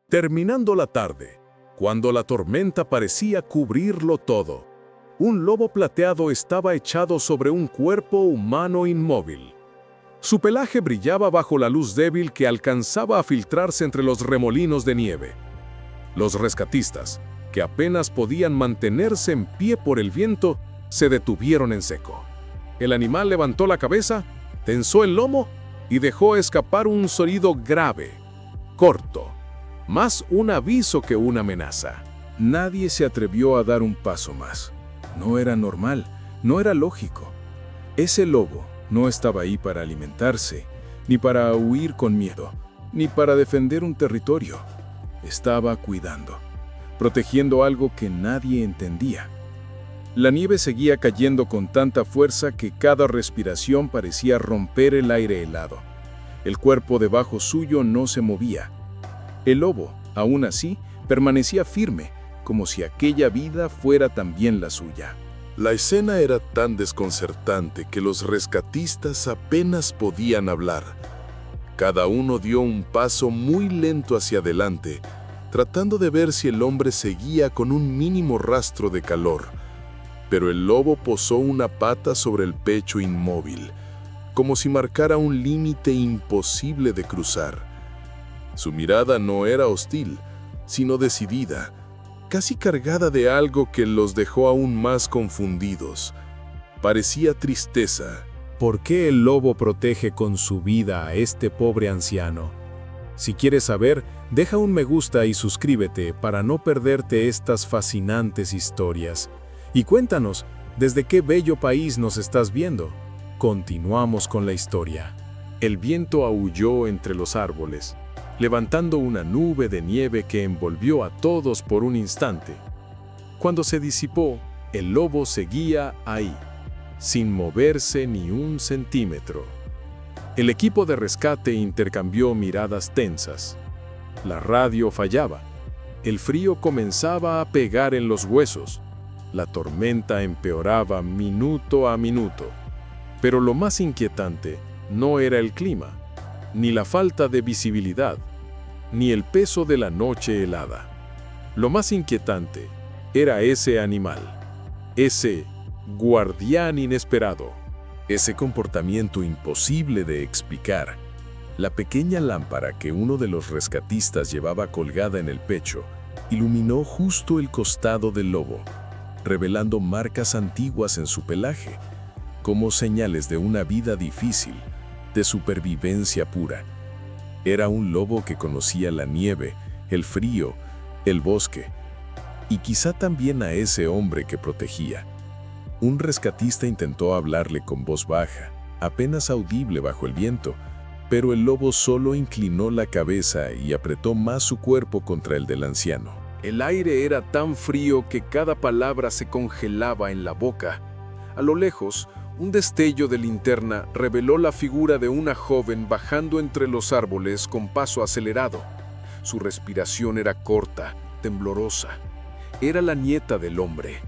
Terminando la tarde, cuando la tormenta parecía cubrirlo todo, un lobo plateado estaba echado sobre un cuerpo humano inmóvil. Su pelaje brillaba bajo la luz débil que alcanzaba a filtrarse entre los remolinos de nieve. Los rescatistas, que apenas podían mantenerse en pie por el viento, se detuvieron en seco. El animal levantó la cabeza, tensó el lomo y dejó escapar un sonido grave, corto, más un aviso que una amenaza. Nadie se atrevió a dar un paso más. No era normal, no era lógico. Ese lobo no estaba ahí para alimentarse, ni para huir con miedo, ni para defender un territorio. Estaba cuidando, protegiendo algo que nadie entendía. La nieve seguía cayendo con tanta fuerza que cada respiración parecía romper el aire helado. El cuerpo debajo suyo no se movía. El lobo, aún así, permanecía firme, como si aquella vida fuera también la suya. La escena era tan desconcertante que los rescatistas apenas podían hablar. Cada uno dio un paso muy lento hacia adelante, tratando de ver si el hombre seguía con un mínimo rastro de calor. Pero el lobo posó una pata sobre el pecho inmóvil, como si marcara un límite imposible de cruzar. Su mirada no era hostil, sino decidida, casi cargada de algo que los dejó aún más confundidos. Parecía tristeza. ¿Por qué el lobo protege con su vida a este pobre anciano? Si quieres saber, deja un me gusta y suscríbete para no perderte estas fascinantes historias. Y cuéntanos, ¿desde qué bello país nos estás viendo? Continuamos con la historia. El viento aulló entre los árboles, levantando una nube de nieve que envolvió a todos por un instante. Cuando se disipó, el lobo seguía ahí, sin moverse ni un centímetro. El equipo de rescate intercambió miradas tensas. La radio fallaba. El frío comenzaba a pegar en los huesos. La tormenta empeoraba minuto a minuto. Pero lo más inquietante no era el clima, ni la falta de visibilidad, ni el peso de la noche helada. Lo más inquietante era ese animal, ese guardián inesperado, ese comportamiento imposible de explicar. La pequeña lámpara que uno de los rescatistas llevaba colgada en el pecho iluminó justo el costado del lobo, revelando marcas antiguas en su pelaje, como señales de una vida difícil, de supervivencia pura. Era un lobo que conocía la nieve, el frío, el bosque, y quizá también a ese hombre que protegía. Un rescatista intentó hablarle con voz baja, apenas audible bajo el viento, pero el lobo solo inclinó la cabeza y apretó más su cuerpo contra el del anciano. El aire era tan frío que cada palabra se congelaba en la boca. A lo lejos, un destello de linterna reveló la figura de una joven bajando entre los árboles con paso acelerado. Su respiración era corta, temblorosa. Era la nieta del hombre.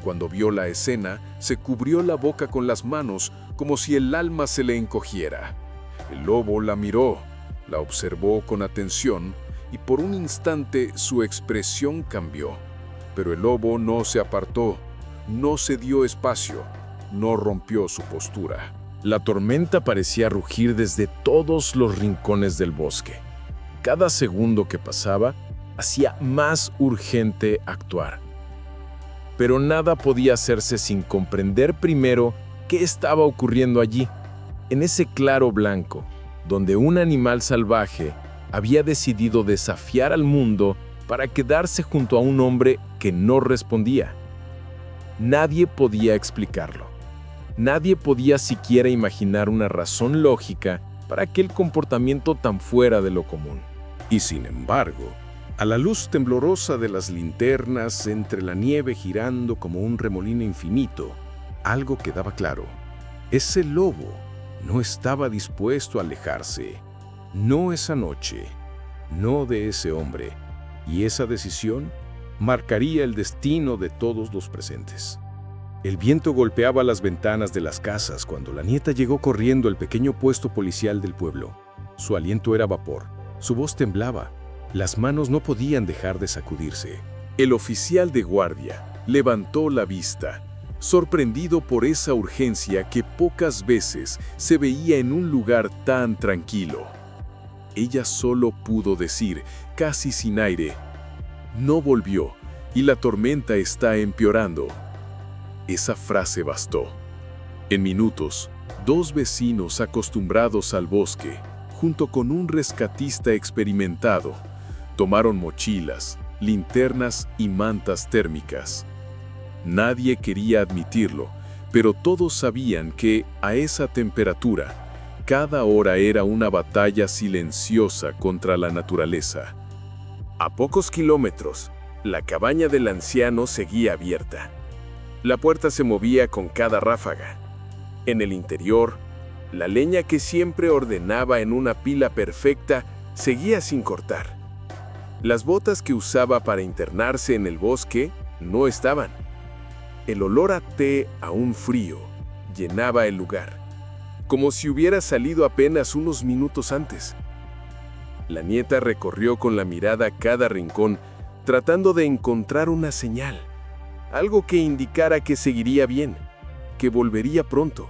Cuando vio la escena, se cubrió la boca con las manos como si el alma se le encogiera. El lobo la miró, la observó con atención y por un instante su expresión cambió. Pero el lobo no se apartó, no se dio espacio, no rompió su postura. La tormenta parecía rugir desde todos los rincones del bosque. Cada segundo que pasaba hacía más urgente actuar. Pero nada podía hacerse sin comprender primero qué estaba ocurriendo allí, en ese claro blanco, donde un animal salvaje había decidido desafiar al mundo para quedarse junto a un hombre que no respondía. Nadie podía explicarlo. Nadie podía siquiera imaginar una razón lógica para aquel comportamiento tan fuera de lo común. Y sin embargo, a la luz temblorosa de las linternas, entre la nieve girando como un remolino infinito, algo quedaba claro. Ese lobo no estaba dispuesto a alejarse. No esa noche, no de ese hombre, y esa decisión marcaría el destino de todos los presentes. El viento golpeaba las ventanas de las casas cuando la nieta llegó corriendo al pequeño puesto policial del pueblo. Su aliento era vapor, su voz temblaba, Las manos no podían dejar de sacudirse. El oficial de guardia levantó la vista, sorprendido por esa urgencia que pocas veces se veía en un lugar tan tranquilo. Ella solo pudo decir, casi sin aire, «No volvió y la tormenta está empeorando». Esa frase bastó. En minutos, 2 vecinos acostumbrados al bosque, junto con un rescatista experimentado, tomaron mochilas, linternas y mantas térmicas. Nadie quería admitirlo, pero todos sabían que, a esa temperatura, cada hora era una batalla silenciosa contra la naturaleza. A pocos kilómetros, la cabaña del anciano seguía abierta. La puerta se movía con cada ráfaga. En el interior, la leña que siempre ordenaba en una pila perfecta seguía sin cortar. Las botas que usaba para internarse en el bosque no estaban. El olor a té aún frío llenaba el lugar, como si hubiera salido apenas unos minutos antes. La nieta recorrió con la mirada cada rincón, tratando de encontrar una señal, algo que indicara que seguiría bien, que volvería pronto.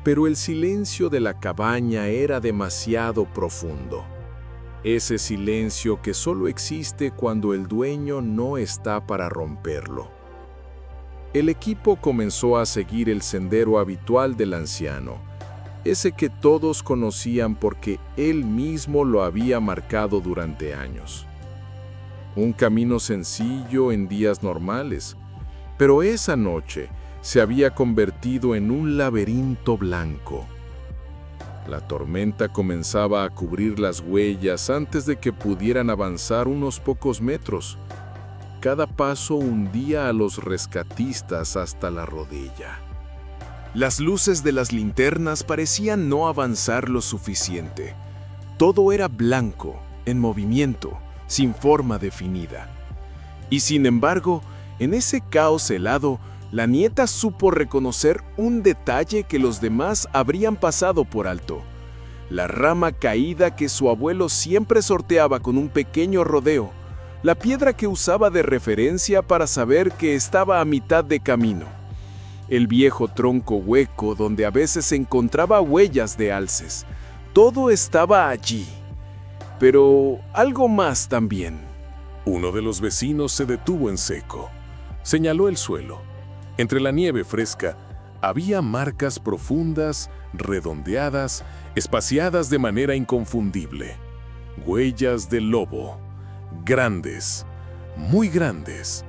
Pero el silencio de la cabaña era demasiado profundo. Ese silencio que solo existe cuando el dueño no está para romperlo. El equipo comenzó a seguir el sendero habitual del anciano, ese que todos conocían porque él mismo lo había marcado durante años. Un camino sencillo en días normales, pero esa noche se había convertido en un laberinto blanco. La tormenta comenzaba a cubrir las huellas antes de que pudieran avanzar unos pocos metros. Cada paso hundía a los rescatistas hasta la rodilla. Las luces de las linternas parecían no avanzar lo suficiente. Todo era blanco, en movimiento, sin forma definida. Y sin embargo, en ese caos helado, la nieta supo reconocer un detalle que los demás habrían pasado por alto: la rama caída que su abuelo siempre sorteaba con un pequeño rodeo, la piedra que usaba de referencia para saber que estaba a mitad de camino, el viejo tronco hueco donde a veces se encontraba huellas de alces. Todo estaba allí, pero algo más también. Uno de los vecinos se detuvo en seco. Señaló el suelo. Entre la nieve fresca había marcas profundas, redondeadas, espaciadas de manera inconfundible. Huellas de lobo. Grandes, muy grandes.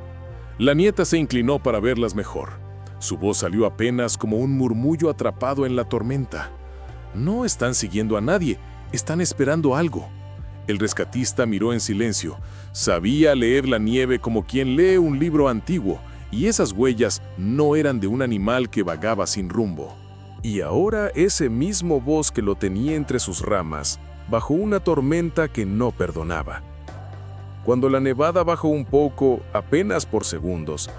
La nieta se inclinó para verlas mejor. Su voz salió apenas como un murmullo atrapado en la tormenta. No están siguiendo a nadie, están esperando algo. El rescatista miró en silencio. Sabía leer la nieve como quien lee un libro antiguo, y esas huellas no eran de un animal que vagaba sin rumbo. Y ahora ese mismo bosque lo tenía entre sus ramas, bajo una tormenta que no perdonaba. Cuando la nevada bajó un poco, apenas por segundos,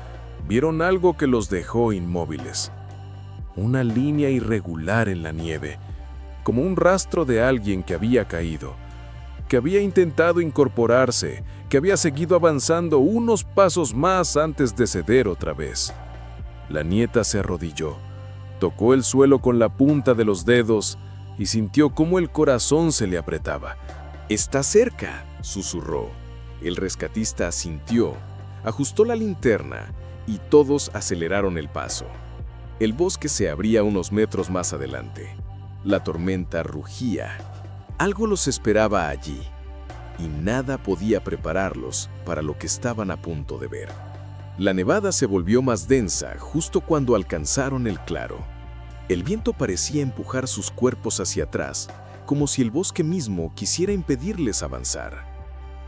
vieron algo que los dejó inmóviles. Una línea irregular en la nieve, como un rastro de alguien que había caído, que había intentado incorporarse, que había seguido avanzando unos pasos más antes de ceder otra vez. La nieta se arrodilló, tocó el suelo con la punta de los dedos y sintió cómo el corazón se le apretaba. «Está cerca», susurró. El rescatista asintió, ajustó la linterna y todos aceleraron el paso. El bosque se abría unos metros más adelante. La tormenta rugía. Algo los esperaba allí, y nada podía prepararlos para lo que estaban a punto de ver. La nevada se volvió más densa justo cuando alcanzaron el claro. El viento parecía empujar sus cuerpos hacia atrás, como si el bosque mismo quisiera impedirles avanzar.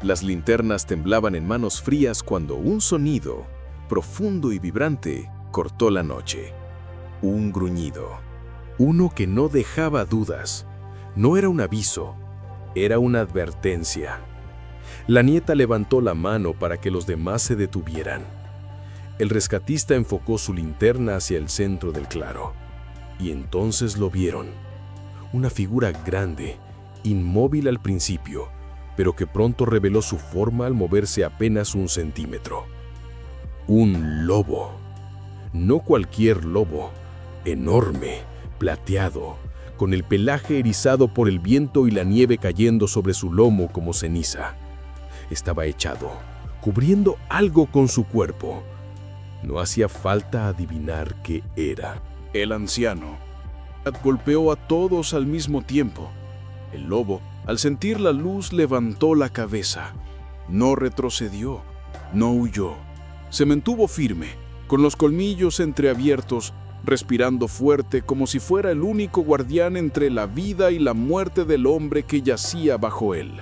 Las linternas temblaban en manos frías cuando un sonido, profundo y vibrante, cortó la noche. Un gruñido. Uno que no dejaba dudas. No era un aviso, era una advertencia. La nieta levantó la mano para que los demás se detuvieran. El rescatista enfocó su linterna hacia el centro del claro. Y entonces lo vieron. Una figura grande, inmóvil al principio, pero que pronto reveló su forma al moverse apenas 1 centímetro. Un lobo. No cualquier lobo, enorme, plateado, con el pelaje erizado por el viento y la nieve cayendo sobre su lomo como ceniza. Estaba echado, cubriendo algo con su cuerpo. No hacía falta adivinar qué era. El anciano golpeó a todos al mismo tiempo. El lobo, al sentir la luz, levantó la cabeza. No retrocedió, no huyó. Se mantuvo firme, con los colmillos entreabiertos, respirando fuerte como si fuera el único guardián entre la vida y la muerte del hombre que yacía bajo él.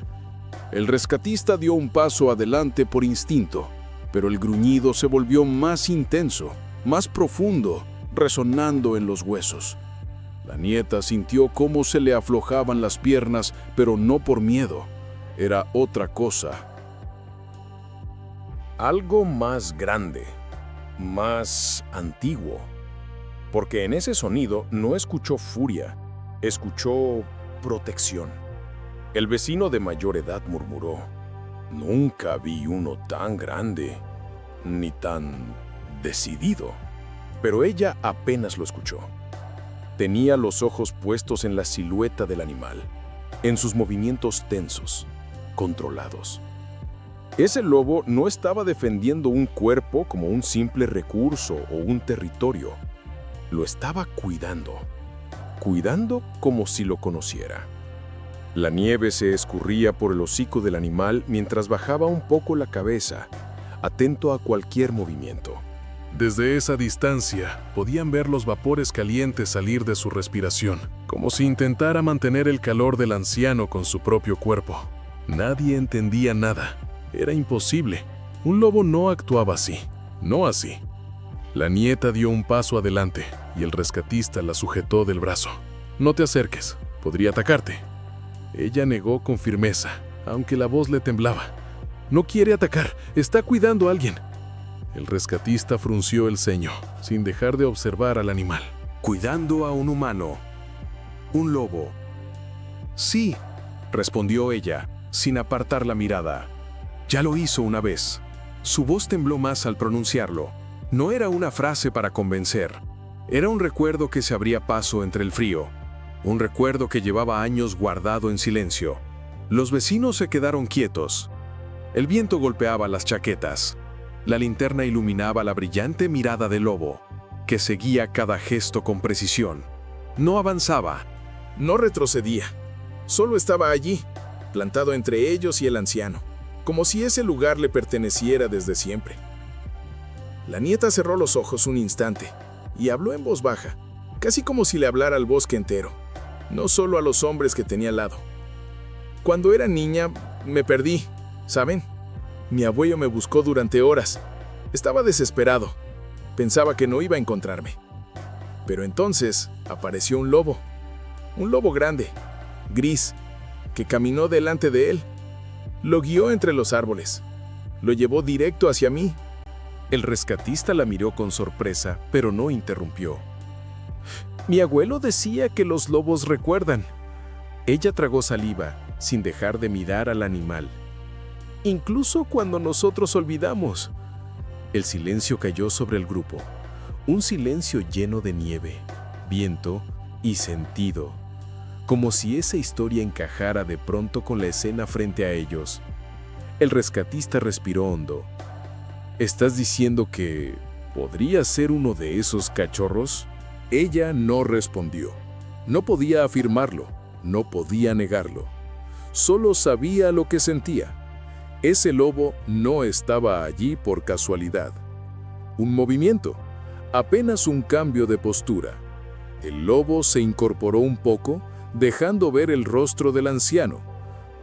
El rescatista dio un paso adelante por instinto, pero el gruñido se volvió más intenso, más profundo, resonando en los huesos. La nieta sintió cómo se le aflojaban las piernas, pero no por miedo. Era otra cosa. Algo más grande, más antiguo. Porque en ese sonido no escuchó furia, escuchó protección. El vecino de mayor edad murmuró: «Nunca vi uno tan grande, ni tan decidido». Pero ella apenas lo escuchó. Tenía los ojos puestos en la silueta del animal, en sus movimientos tensos, controlados. Ese lobo no estaba defendiendo un cuerpo como un simple recurso o un territorio. Lo estaba cuidando como si lo conociera. La nieve se escurría por el hocico del animal mientras bajaba un poco la cabeza, atento a cualquier movimiento. Desde esa distancia podían ver los vapores calientes salir de su respiración, como si intentara mantener el calor del anciano con su propio cuerpo. Nadie entendía nada. Era imposible. Un lobo no actuaba así, no así. La nieta dio un paso adelante y el rescatista la sujetó del brazo. «No te acerques, podría atacarte». Ella negó con firmeza, aunque la voz le temblaba. «No quiere atacar, está cuidando a alguien». El rescatista frunció el ceño, sin dejar de observar al animal. Cuidando a un humano. Un lobo. Sí, respondió ella, sin apartar la mirada. Ya lo hizo una vez. Su voz tembló más al pronunciarlo. No era una frase para convencer. Era un recuerdo que se abría paso entre el frío. Un recuerdo que llevaba años guardado en silencio. Los vecinos se quedaron quietos. El viento golpeaba las chaquetas. La linterna iluminaba la brillante mirada del lobo, que seguía cada gesto con precisión. No avanzaba. No retrocedía. Solo estaba allí, plantado entre ellos y el anciano, como si ese lugar le perteneciera desde siempre. La nieta cerró los ojos un instante y habló en voz baja, casi como si le hablara al bosque entero, no solo a los hombres que tenía al lado. Cuando era niña, me perdí, ¿saben? Mi abuelo me buscó durante horas. Estaba desesperado. Pensaba que no iba a encontrarme. Pero entonces apareció un lobo grande, gris, que caminó delante de él. Lo guió entre los árboles. Lo llevó directo hacia mí. El rescatista la miró con sorpresa, pero no interrumpió. Mi abuelo decía que los lobos recuerdan. Ella tragó saliva, sin dejar de mirar al animal. Incluso cuando nosotros olvidamos. El silencio cayó sobre el grupo. Un silencio lleno de nieve, viento y sentido. Como si esa historia encajara de pronto con la escena frente a ellos. El rescatista respiró hondo. ¿Estás diciendo que podría ser uno de esos cachorros? Ella no respondió. No podía afirmarlo, no podía negarlo. Solo sabía lo que sentía. Ese lobo no estaba allí por casualidad. Un movimiento, apenas un cambio de postura. El lobo se incorporó un poco, dejando ver el rostro del anciano,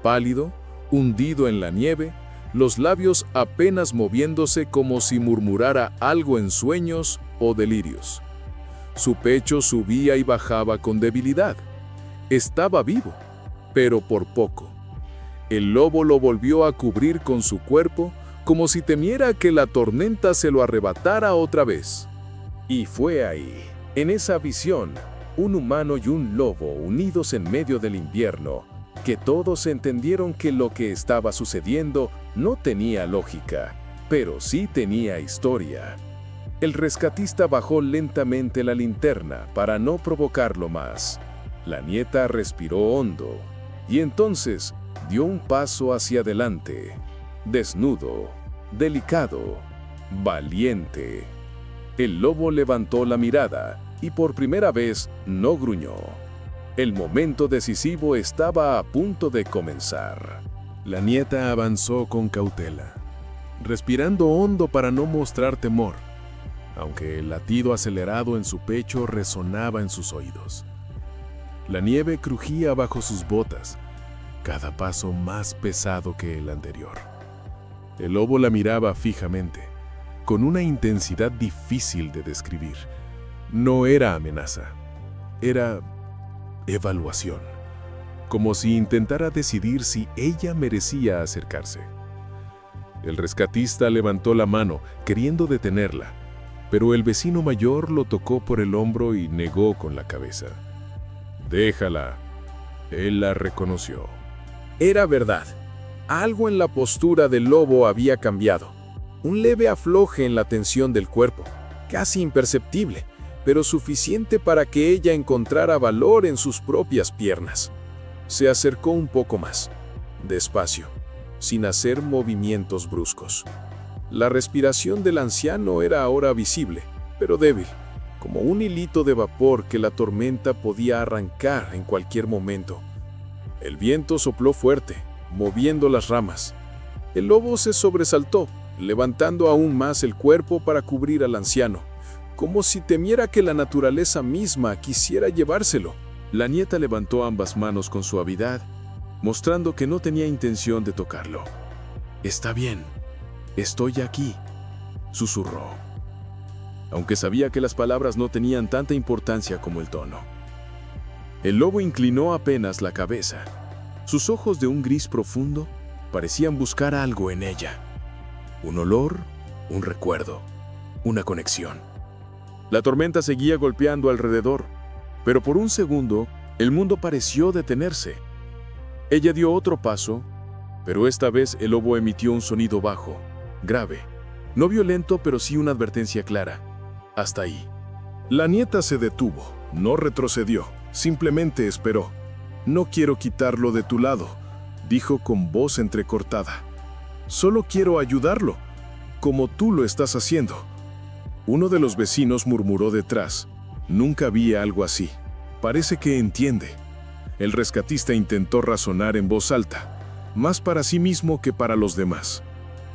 pálido, hundido en la nieve, los labios apenas moviéndose como si murmurara algo en sueños o delirios. Su pecho subía y bajaba con debilidad. Estaba vivo, pero por poco. El lobo lo volvió a cubrir con su cuerpo, como si temiera que la tormenta se lo arrebatara otra vez. Y fue ahí, en esa visión, un humano y un lobo unidos en medio del invierno, que todos entendieron que lo que estaba sucediendo no tenía lógica, pero sí tenía historia. El rescatista bajó lentamente la linterna para no provocarlo más. La nieta respiró hondo y entonces dio un paso hacia adelante, desnudo, delicado, valiente. El lobo levantó la mirada y por primera vez no gruñó. El momento decisivo estaba a punto de comenzar. La nieta avanzó con cautela, respirando hondo para no mostrar temor, aunque el latido acelerado en su pecho resonaba en sus oídos. La nieve crujía bajo sus botas, cada paso más pesado que el anterior. El lobo la miraba fijamente, con una intensidad difícil de describir. No era amenaza, era evaluación, como si intentara decidir si ella merecía acercarse. El rescatista levantó la mano, queriendo detenerla, pero el vecino mayor lo tocó por el hombro y negó con la cabeza. «Déjala». Él la reconoció. Era verdad. Algo en la postura del lobo había cambiado. Un leve afloje en la tensión del cuerpo, casi imperceptible, pero suficiente para que ella encontrara valor en sus propias piernas. Se acercó un poco más, despacio, sin hacer movimientos bruscos. La respiración del anciano era ahora visible, pero débil, como un hilito de vapor que la tormenta podía arrancar en cualquier momento. El viento sopló fuerte, moviendo las ramas. El lobo se sobresaltó, levantando aún más el cuerpo para cubrir al anciano, como si temiera que la naturaleza misma quisiera llevárselo. La nieta levantó ambas manos con suavidad, mostrando que no tenía intención de tocarlo. «Está bien, estoy aquí», susurró, aunque sabía que las palabras no tenían tanta importancia como el tono. El lobo inclinó apenas la cabeza. Sus ojos de un gris profundo parecían buscar algo en ella. Un olor, un recuerdo, una conexión. La tormenta seguía golpeando alrededor, pero por un segundo el mundo pareció detenerse. Ella dio otro paso, pero esta vez el lobo emitió un sonido bajo, grave, no violento, pero sí una advertencia clara. Hasta ahí. La nieta se detuvo, no retrocedió, simplemente esperó. «No quiero quitarlo de tu lado», dijo con voz entrecortada. «Solo quiero ayudarlo, como tú lo estás haciendo». Uno de los vecinos murmuró detrás. «Nunca vi algo así. Parece que entiende». El rescatista intentó razonar en voz alta, más para sí mismo que para los demás.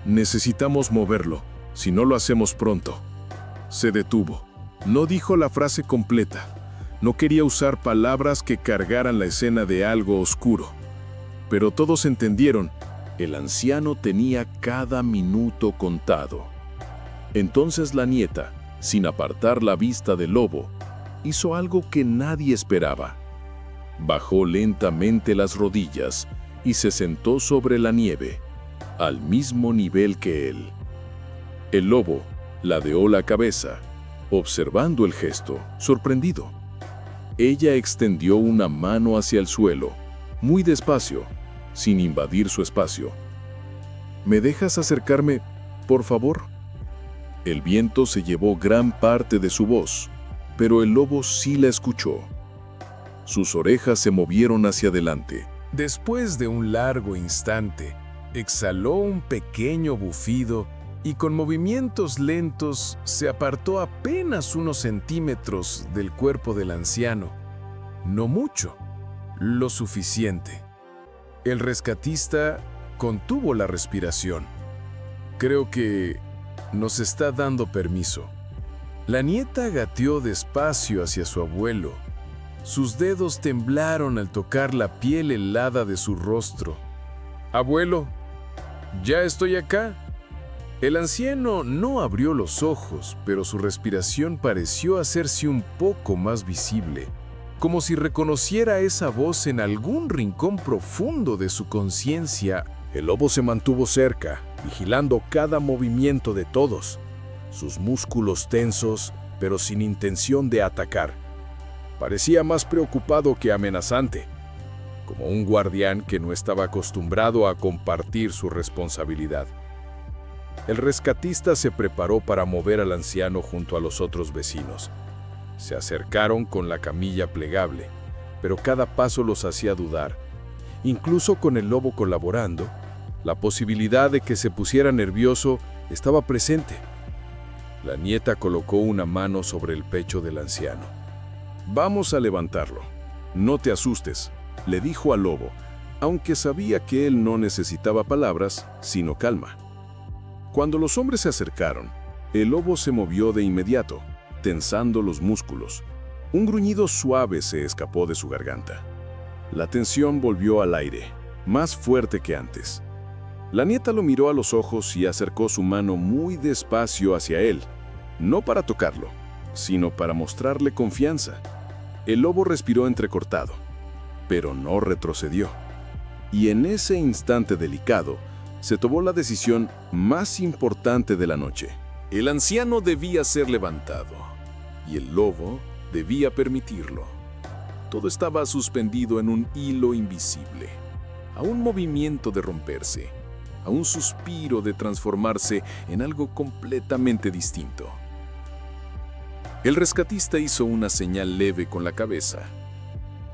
«Necesitamos moverlo, si no lo hacemos pronto». Se detuvo. No dijo la frase completa. No quería usar palabras que cargaran la escena de algo oscuro. Pero todos entendieron. El anciano tenía cada minuto contado. Entonces la nieta, sin apartar la vista del lobo, hizo algo que nadie esperaba. Bajó lentamente las rodillas y se sentó sobre la nieve, al mismo nivel que él. El lobo ladeó la cabeza, observando el gesto, sorprendido. Ella extendió una mano hacia el suelo, muy despacio, sin invadir su espacio. «¿Me dejas acercarme, por favor?» El viento se llevó gran parte de su voz, pero el lobo sí la escuchó. Sus orejas se movieron hacia adelante. Después de un largo instante, exhaló un pequeño bufido y con movimientos lentos se apartó apenas unos centímetros del cuerpo del anciano. No mucho, lo suficiente. El rescatista contuvo la respiración. «Creo que nos está dando permiso». La nieta gateó despacio hacia su abuelo. Sus dedos temblaron al tocar la piel helada de su rostro. «Abuelo, ya estoy acá». El anciano no abrió los ojos, pero su respiración pareció hacerse un poco más visible, como si reconociera esa voz en algún rincón profundo de su conciencia. El lobo se mantuvo cerca, vigilando cada movimiento de todos, sus músculos tensos, pero sin intención de atacar. Parecía más preocupado que amenazante. como un guardián que no estaba acostumbrado a compartir su responsabilidad. El rescatista se preparó para mover al anciano junto a los otros vecinos. Se acercaron con la camilla plegable, pero cada paso los hacía dudar. Incluso con el lobo colaborando, la posibilidad de que se pusiera nervioso estaba presente. La nieta colocó una mano sobre el pecho del anciano. «Vamos a levantarlo. No te asustes», le dijo al lobo, aunque sabía que él no necesitaba palabras, sino calma. Cuando los hombres se acercaron, el lobo se movió de inmediato, tensando los músculos. Un gruñido suave se escapó de su garganta. La tensión volvió al aire, más fuerte que antes. La nieta lo miró a los ojos y acercó su mano muy despacio hacia él, no para tocarlo, sino para mostrarle confianza. El lobo respiró entrecortado, pero no retrocedió. Y en ese instante delicado, se tomó la decisión más importante de la noche. El anciano debía ser levantado, y el lobo debía permitirlo. Todo estaba suspendido en un hilo invisible, a un movimiento de romperse, a un suspiro de transformarse en algo completamente distinto. El rescatista hizo una señal leve con la cabeza.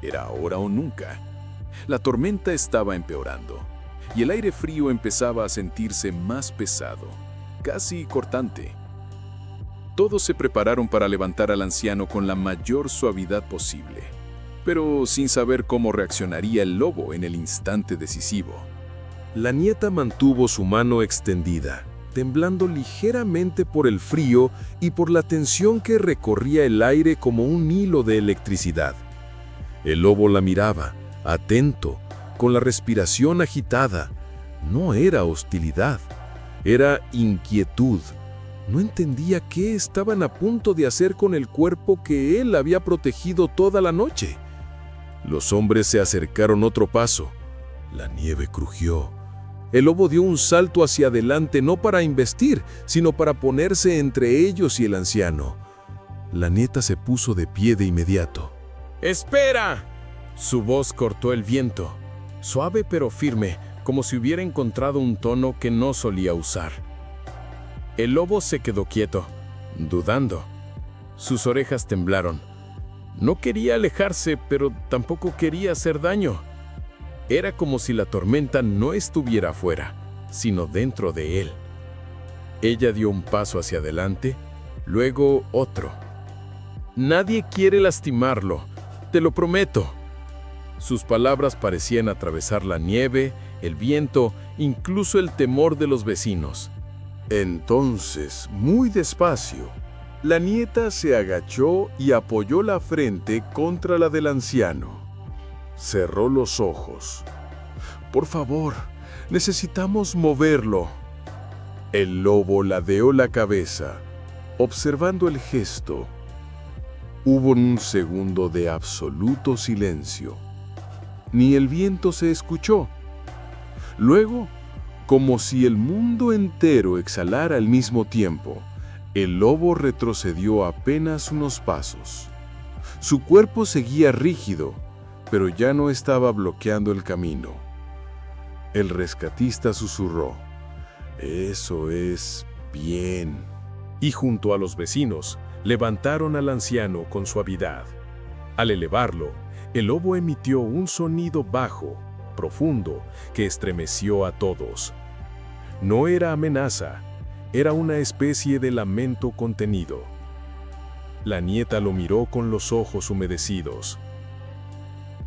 Era ahora o nunca. La tormenta estaba empeorando, y el aire frío empezaba a sentirse más pesado, casi cortante. Todos se prepararon para levantar al anciano con la mayor suavidad posible, pero sin saber cómo reaccionaría el lobo en el instante decisivo. La nieta mantuvo su mano extendida, temblando ligeramente por el frío y por la tensión que recorría el aire como un hilo de electricidad. El lobo la miraba, atento, con la respiración agitada. No era hostilidad, era inquietud. No entendía qué estaban a punto de hacer con el cuerpo que él había protegido toda la noche. Los hombres se acercaron otro paso. La nieve crujió. El lobo dio un salto hacia adelante no para embestir, sino para ponerse entre ellos y el anciano. La nieta se puso de pie de inmediato. ¡Espera! Su voz cortó el viento, suave pero firme, como si hubiera encontrado un tono que no solía usar. El lobo se quedó quieto, dudando. Sus orejas temblaron. No quería alejarse, pero tampoco quería hacer daño. Era como si la tormenta no estuviera afuera, sino dentro de él. Ella dio un paso hacia adelante, luego otro. «Nadie quiere lastimarlo, te lo prometo». Sus palabras parecían atravesar la nieve, el viento, incluso el temor de los vecinos. Entonces, muy despacio, la nieta se agachó y apoyó la frente contra la del anciano. Cerró los ojos. «Por favor, necesitamos moverlo». El lobo ladeó la cabeza, observando el gesto. Hubo un segundo de absoluto silencio. Ni el viento se escuchó. Luego, como si el mundo entero exhalara al mismo tiempo, el lobo retrocedió apenas unos pasos. Su cuerpo seguía rígido, pero ya no estaba bloqueando el camino. El rescatista susurró: «Eso es bien». Y junto a los vecinos, levantaron al anciano con suavidad. Al elevarlo, el lobo emitió un sonido bajo, profundo, que estremeció a todos. No era amenaza, era una especie de lamento contenido. La nieta lo miró con los ojos humedecidos.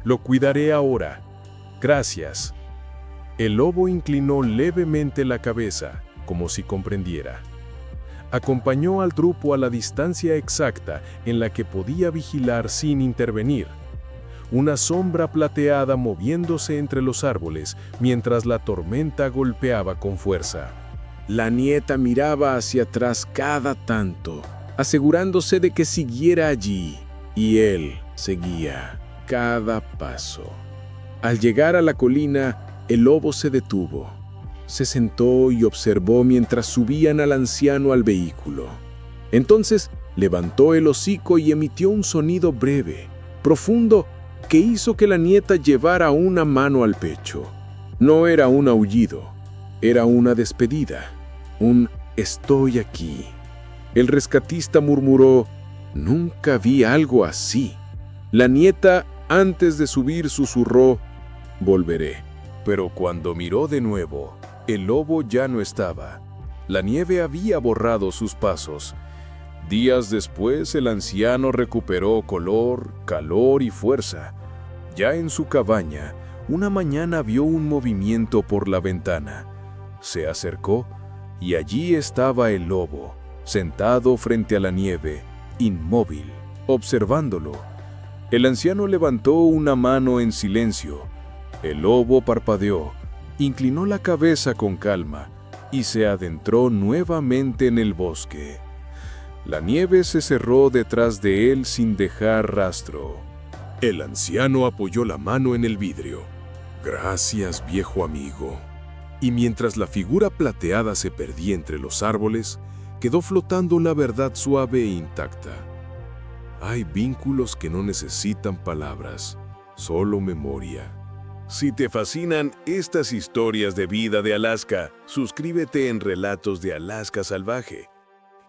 «Lo cuidaré ahora. Gracias». El lobo inclinó levemente la cabeza, como si comprendiera. Acompañó al grupo a la distancia exacta en la que podía vigilar sin intervenir. Una sombra plateada moviéndose entre los árboles mientras la tormenta golpeaba con fuerza. La nieta miraba hacia atrás cada tanto, asegurándose de que siguiera allí, y él seguía cada paso. Al llegar a la colina, el lobo se detuvo. Se sentó y observó mientras subían al anciano al vehículo. Entonces levantó el hocico y emitió un sonido breve, profundo que hizo que la nieta llevara una mano al pecho. No era un aullido, era una despedida, un «estoy aquí». El rescatista murmuró: «Nunca vi algo así». La nieta, antes de subir, susurró: «Volveré». Pero cuando miró de nuevo, el lobo ya no estaba. La nieve había borrado sus pasos. Días después, el anciano recuperó color, calor y fuerza. Ya en su cabaña, una mañana vio un movimiento por la ventana. Se acercó y allí estaba el lobo, sentado frente a la nieve, inmóvil, observándolo. El anciano levantó una mano en silencio. El lobo parpadeó, inclinó la cabeza con calma y se adentró nuevamente en el bosque. La nieve se cerró detrás de él sin dejar rastro. El anciano apoyó la mano en el vidrio. «Gracias, viejo amigo». Y mientras la figura plateada se perdía entre los árboles, quedó flotando la verdad suave e intacta. Hay vínculos que no necesitan palabras, solo memoria. Si te fascinan estas historias de vida de Alaska, suscríbete en Relatos de Alaska Salvaje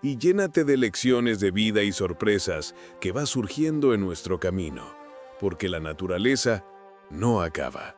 y llénate de lecciones de vida y sorpresas que va surgiendo en nuestro camino, porque la naturaleza no acaba.